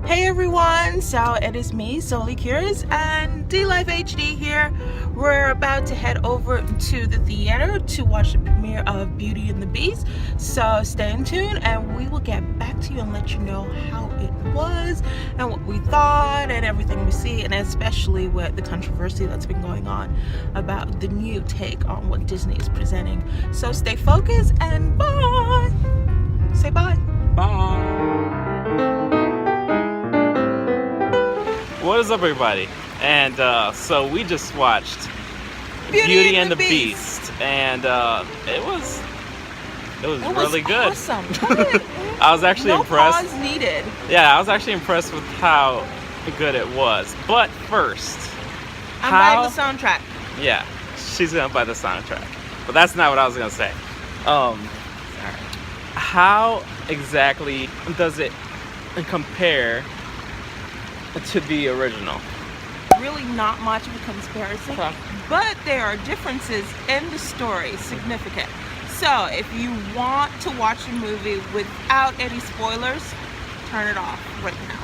Hey everyone, so it is me, Soli Cures, and D-Life HD here. We're about to head over to the theater to watch the premiere of Beauty and the Beast, so stay in tune and we will get back to you and let you know how it was and what we thought and everything we see, and especially with the controversy that's been going on about the new take on what Disney is presenting. So stay focused and bye! Say bye! Bye! What is up, everybody? And so we just watched Beauty and the Beast, and it was really good. Awesome. I was actually impressed. No pause needed. Yeah, I was actually impressed with how good it was. But first, I'm buying the soundtrack. Yeah, she's gonna buy the soundtrack. But that's not what I was gonna say. How exactly does it compare to the original? Really not much of a comparison, but there are differences in the story, significant. So if you want to watch a movie without any spoilers, turn it off right now.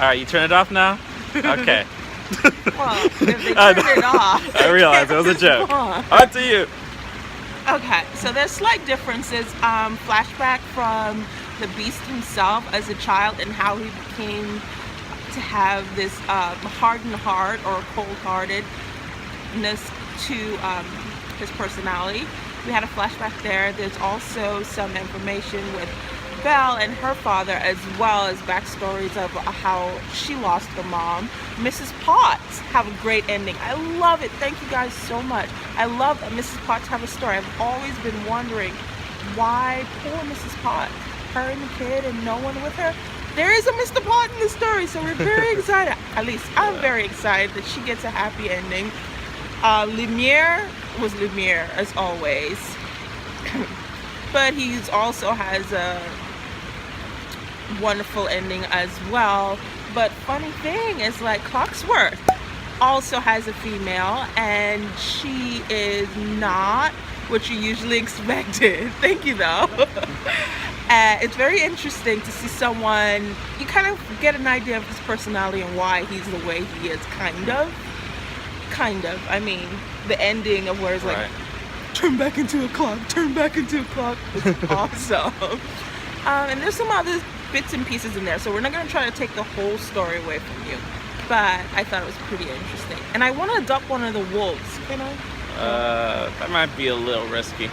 Alright, you turn it off now? Okay. Well, if they turn it off. I realized it was a joke. On to you. Okay, so there's slight differences. Flashback from the Beast himself as a child and how he became to have this hardened heart or cold-heartedness to his personality. We had a flashback there. There's also some information with Belle and her father, as well as backstories of how she lost her mom. Mrs. Potts have a great ending. I love it. Thank you guys so much. I love that Mrs. Potts have a story. I've always been wondering why poor Mrs. Potts, her and the kid and no one with her. There is a Mr. Potts in the story, so we're very excited. At least I'm very excited that she gets a happy ending. Lumiere was Lumiere as always, but he also has a wonderful ending as well. But funny thing is, like, Clocksworth also has a female, and she is not what you usually expected. Thank you though. It's very interesting to see someone, you kind of get an idea of his personality and why he's the way he is, kind of. I mean, the ending of where it's like, turn back into a clock, is awesome. And there's some other bits and pieces in there, so we're not going to try to take the whole story away from you, but I thought it was pretty interesting. And I want to adopt one of the wolves, you know? That might be a little risky.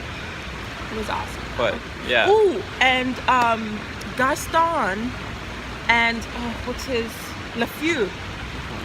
It was awesome. But, yeah. Ooh, and Gaston and, what's his? LeFou.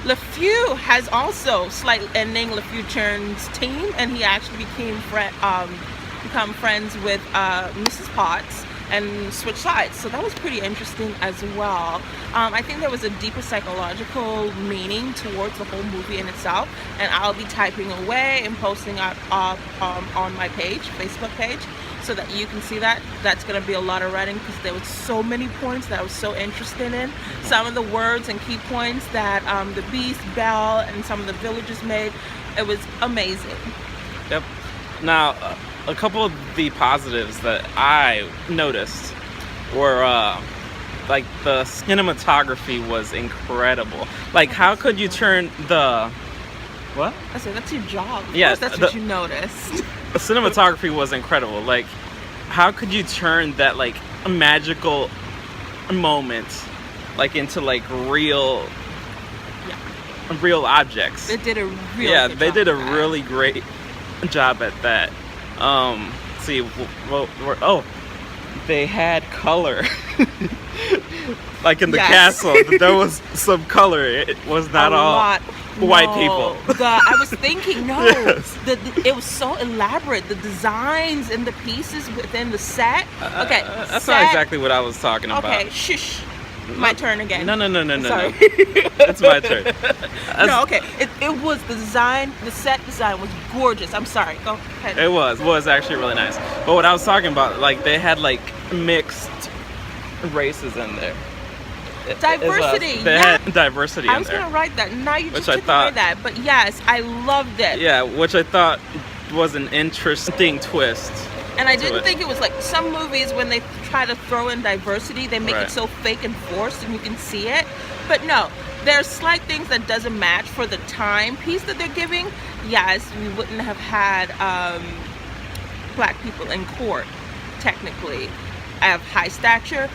LeFou has also slight ending. LeFou turns team, and he actually become friends with Mrs. Potts and switch sides. So that was pretty interesting as well. I think there was a deeper psychological meaning towards the whole movie in itself, and I'll be typing away and posting up on my page, Facebook page, so that you can see that. That's going to be a lot of writing because there was so many points that I was so interested in. Some of the words and key points that the Beast, Belle, and some of the villagers made, it was amazing. Yep. Now, a couple of the positives that I noticed were like the cinematography was incredible. Like, how could you turn the what? I said that's your job. Yeah, that's what you noticed. The cinematography was incredible. Like, how could you turn that like magical moment like into like real objects? They did a really good they job did a at that. really great job at that. They had color. Like in the castle, there was some color. It was not all white people. I was thinking, no, yes. It was so elaborate. The designs and the pieces within the set. Okay, that's not exactly what I was talking about. Okay, shush. My turn again. No. Sorry. It's my turn. No, okay. It was the design. The set design was gorgeous. I'm sorry. Go ahead. It was actually really nice. But what I was talking about, like, they had like mixed races in there. Diversity. They had diversity in there. I was gonna write that. Now you just took away that. But yes, I loved it. Yeah, which I thought was an interesting twist And I to didn't it. think it was like some movies when they try to throw in diversity, they make Right. it so fake and forced and you can see it. But no, there's slight things that doesn't match for the timepiece that they're giving. Yes, we wouldn't have had black people in court, technically, of high stature.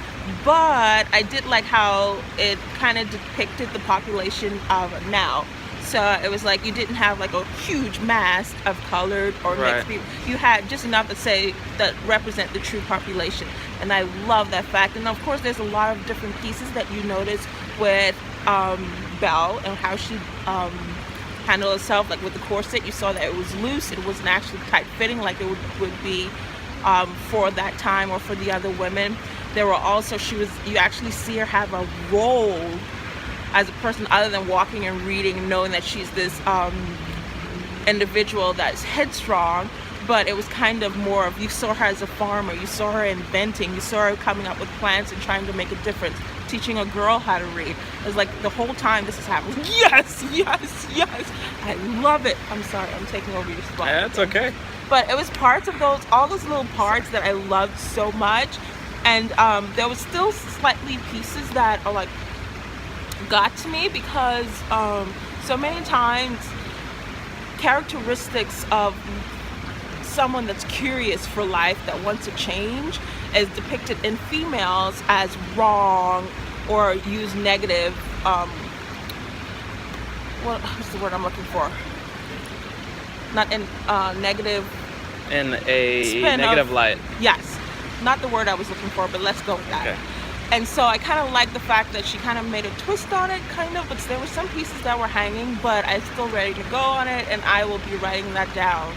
But I did like how it kind of depicted the population of now. So it was like you didn't have like a huge mass of colored or Right. mixed people. You had just enough to say that represent the true population, and I love that fact. And of course, there's a lot of different pieces that you notice with Belle and how she handled herself. Like with the corset, you saw that it was loose. It wasn't actually tight fitting like it would be for that time or for the other women. There were also you actually see her have a role as a person other than walking and reading and knowing that she's this individual that's headstrong, but it was kind of more of, you saw her as a farmer, you saw her inventing, you saw her coming up with plans and trying to make a difference, teaching a girl how to read. It was like the whole time this is happening. Yes, yes, yes. I love it. I'm sorry, I'm taking over your spot. Yeah, it's okay. But it was parts of all those little parts that I loved so much. And there was still slightly pieces that are like, got to me because so many times characteristics of someone that's curious for life that wants to change is depicted in females as wrong or use negative what's the word I'm looking for, not in negative In a spin negative of, light. yes, not the word I was looking for, but let's go with that. Okay. And so I kind of like the fact that she kind of made a twist on it, kind of, but there were some pieces that were hanging, but I'm still ready to go on it, and I will be writing that down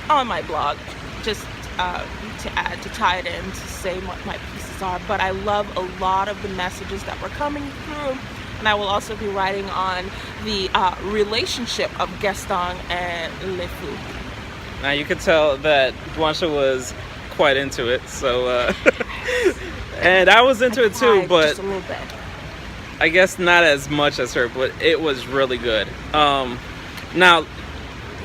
on my blog, just to tie it in, to say what my pieces are. But I love a lot of the messages that were coming through, and I will also be writing on the relationship of Gaston and Le Fou. Now you could tell that Duansha was quite into it, so and I was into it too, Cried but just a little bit. I guess not as much as her, but it was really good. Now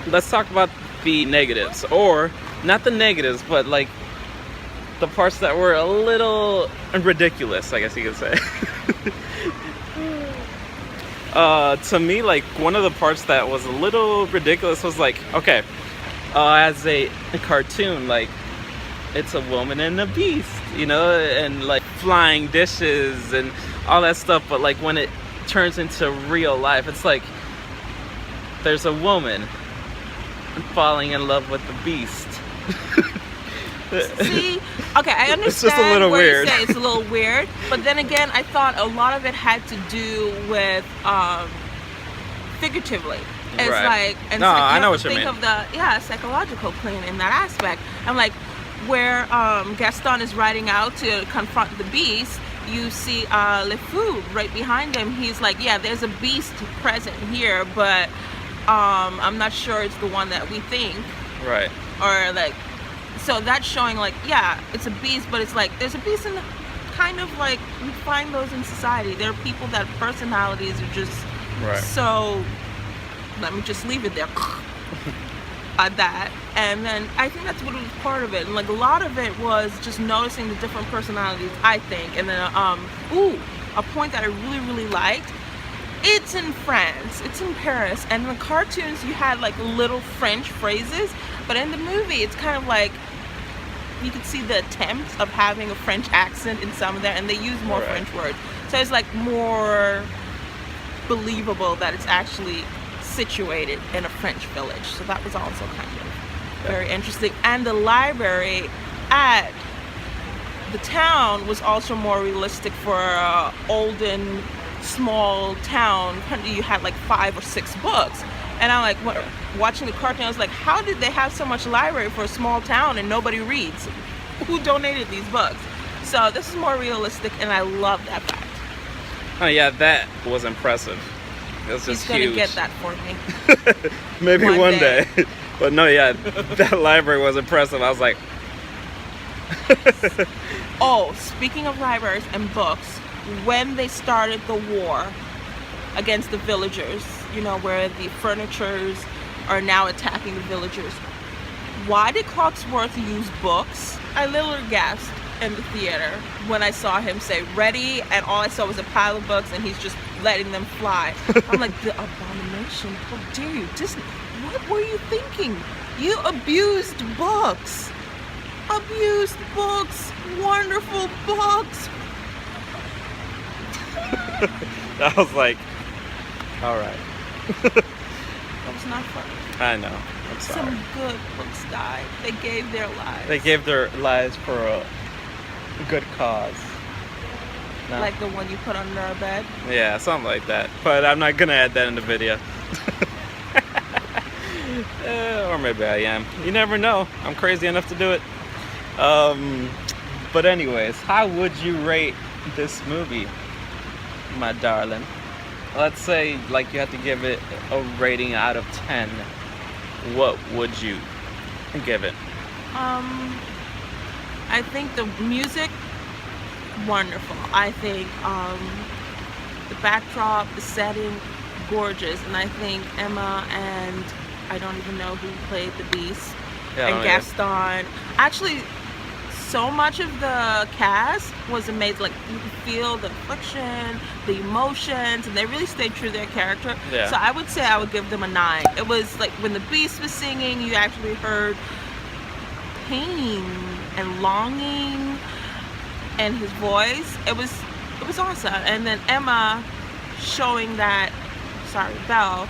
let's talk about the negatives, or not the negatives, but like the parts that were a little ridiculous, I guess you could say. To me, like one of the parts that was a little ridiculous was like, okay, as a cartoon, like it's a woman and a beast, you know, and like flying dishes and all that stuff, but like when it turns into real life, it's like there's a woman falling in love with the beast. See, okay, I understand It's just a little where weird. you say it's a little weird, but then again, I thought a lot of it had to do with figuratively. It's Right. like, and No, it's like I you know have what to you think mean. of the psychological plane in that aspect. I'm like, where Gaston is riding out to confront the beast, you see Le Fou right behind him. He's like, yeah, there's a beast present here, but I'm not sure it's the one that we think, Right. or like, so that's showing like, yeah, it's a beast, but it's like there's a beast in kind of like, we find those in society. There are people that personalities are just Right. so, let me just leave it there. That, and then I think that's what was part of it, and like a lot of it was just noticing the different personalities, I think. And then a point that I really liked, it's in France, it's in Paris, and in the cartoons you had like little French phrases, but in the movie it's kind of like you could see the attempt of having a French accent in some of that, and they use more Right. French words, so it's like more believable that it's actually situated in a French village. So that was also kind of very interesting. And the library at the town was also more realistic for a olden small town. You had like 5 or 6 books, and I'm like, watching the cartoon, I was like, how did they have so much library for a small town and nobody reads? Who donated these books? So this is more realistic, and I love that fact. Oh yeah, that was impressive. It was He's just gonna huge. get that for me. Maybe one one day. day. But no, yeah, that library was impressive. I was like, Oh, speaking of libraries and books, when they started the war against the villagers, you know, where the furnitures are now attacking the villagers, why did Cogsworth use books? I literally gasped in the theater when I saw him say ready, and all I saw was a pile of books and he's just letting them fly. I'm like, the abomination, how dare you, Disney, what were you thinking? You abused books. Abused books, wonderful books. I was like, all right. That was not fun. I know. I'm sorry. Some good books died. They gave their lives. They gave their lives for a good cause. No. Like the one you put under our bed. Yeah, something like that. But I'm not gonna add that in the video. Or maybe I am. You never know. I'm crazy enough to do it. But anyways, how would you rate this movie, my darling? Let's say like you have to give it a rating out of 10. What would you give it? I think the music, wonderful. I think the backdrop, the setting, gorgeous. And I think Emma and I don't even know who played the Beast, and Gaston. Actually, so much of the cast was amazing. Like, you could feel the affliction, the emotions, and they really stayed true to their character. Yeah. So I would say I would give them a 9. It was like when the Beast was singing, you actually heard pain and longing in his voice. It was awesome. And then Emma showing that, Belle,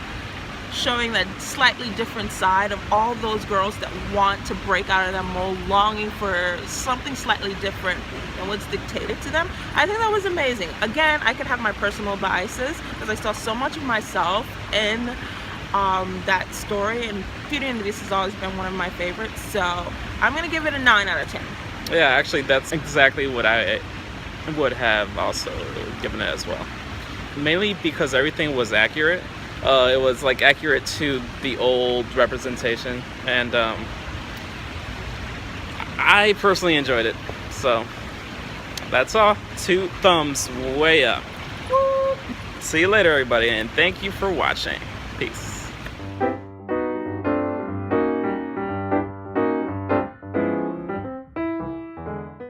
showing that slightly different side of all those girls that want to break out of that mold, longing for something slightly different than what's dictated to them. I think that was amazing. Again, I could have my personal biases because I saw so much of myself in that story, and Beauty and the Beast has always been one of my favorites, so I'm gonna give it a 9 out of 10. Yeah, actually that's exactly what I would have also given it as well. Mainly because everything was accurate. It was like accurate to the old representation, and I personally enjoyed it. So that's all. 2 thumbs way up. Woo! See you later, everybody, and thank you for watching. Peace.